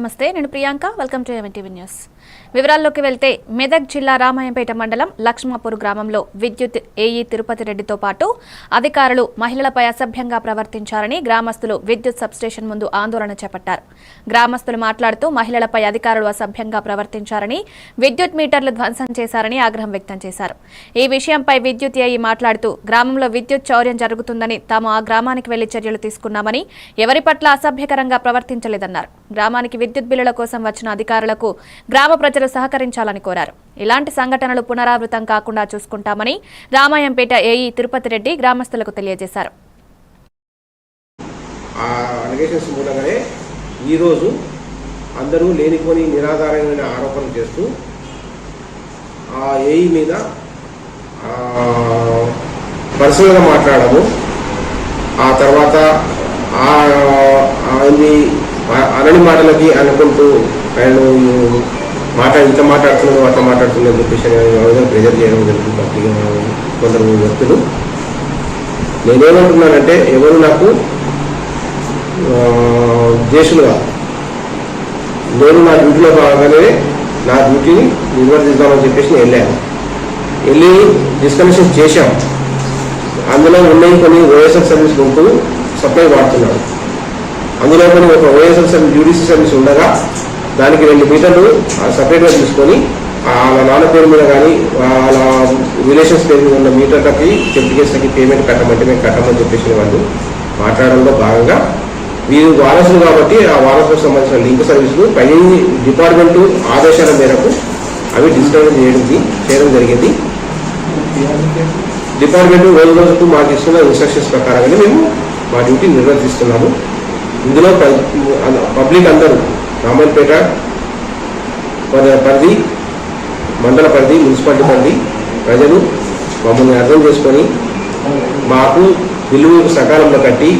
నమస్తే, నేను Priyanka. Welcome to MTV news. వివరాల్లోకి వెళ్తే మెదక్ జిల్లా రామాయంపేట మండలం లక్ష్మాపూర్ గ్రామంలో విద్యుత్ ఏఈ తిరుపతి రెడ్డితో పాటు అధికారులు మహిళలపై అసభ్యంగా ప్రవర్తించారని గ్రామస్తులు విద్యుత్ సబ్స్టేషన్ ముందు ఆందోళన చేపట్టారు. గ్రామస్తులు మాట్లాడుతూ మహిళలపై అధికారులు అసభ్యంగా ప్రవర్తించారని, విద్యుత్ మీటర్లు ధ్వంసం చేశారని ఆగ్రహం వ్యక్తం చేశారు. ఈ విషయంపై విద్యుత్ ఏఈ మాట్లాడుతూ గ్రామంలో విద్యుత్ చౌర్యం జరుగుతుందని, తాము ఆ గ్రామానికి వెళ్లి చర్యలు తీసుకున్నామని, ఎవరి పట్ల అసభ్యకరంగా ప్రవర్తించలేదన్నారు. గ్రామానికి విద్యుత్ బిల్లుల కోసం వచ్చిన అధికారులకు గ్రామ ప్రజలు సహకరించాలని కోరారు. ఇలాంటి సంఘటనలు పునరావృతం కాకుండా చూసుకుంటామని రామాయంపేట ఏఈ తిరుపతి రెడ్డి గ్రామస్తులకు తెలియజేశారు. ఈరోజు అందరూ లేనిపోని నిరాధారమైన ఆరోపణలు చేస్తూ ఆ ఏఈ మీద పర్సనల్గా మాట్లాడము, ఆ తర్వాత అనని మాటలకి అనుకుంటూ ఆయన ఇంత మాట్లాడుతున్నాడు అట్లా మాట్లాడుతుందని చెప్పేసి ప్రెజర్ చేయడం జరుగుతుంది కొందరు వ్యక్తులు. నేనేమంటున్నానంటే, ఎవరు నాకు దేశులుగా నేను నా డ్యూటీలో భాగంగానే నా డ్యూటీని నిర్వర్తిద్దామని చెప్పేసి నేను వెళ్ళి డిస్కనెక్షన్ చేశాం. అందులో ఉన్నాయి కొన్ని ఓఎస్ఎల్ సర్వీస్ గుంపు సప్లై వాడుతున్నాడు. అందులో కొన్ని ఒక ఓఎస్ఎల్ సర్వీస్ యూడీసీ సర్వీస్ ఉండగా దానికి 2 మీటర్లు సపరేట్గా తీసుకొని వాళ్ళ నాన్న పేరు మీద కానీ వాళ్ళ రిలేషన్స్ పేరు మీద ఉన్న మీటర్లకి చెప్తికేసరికి పేమెంట్ కట్టమంటే మేము కట్టమని చెప్పేసిన వాళ్ళు మాట్లాడడంలో భాగంగా వీరు వారసులు కాబట్టి ఆ వారసులకు సంబంధించిన లింక్ సర్వీసులు పై డిపార్ట్మెంటు ఆదేశాల మేరకు అవి డిస్కనెక్ట్ చేయడం జరిగింది. డిపార్ట్మెంట్ రోజుకు మాకు ఇస్తున్న ఇన్స్ట్రక్షన్స్ ప్రకారంగానే మేము మా డ్యూటీ నిర్వర్తిస్తున్నాము. ఇందులో పబ్లిక్ అందరూ రామాయంపేట పరిధి, మండల పరిధి, మున్సిపాలిటీ పరిధి ప్రజలు మమ్మల్ని అర్థం చేసుకొని మాకు బిల్లు సకాలంలో కట్టి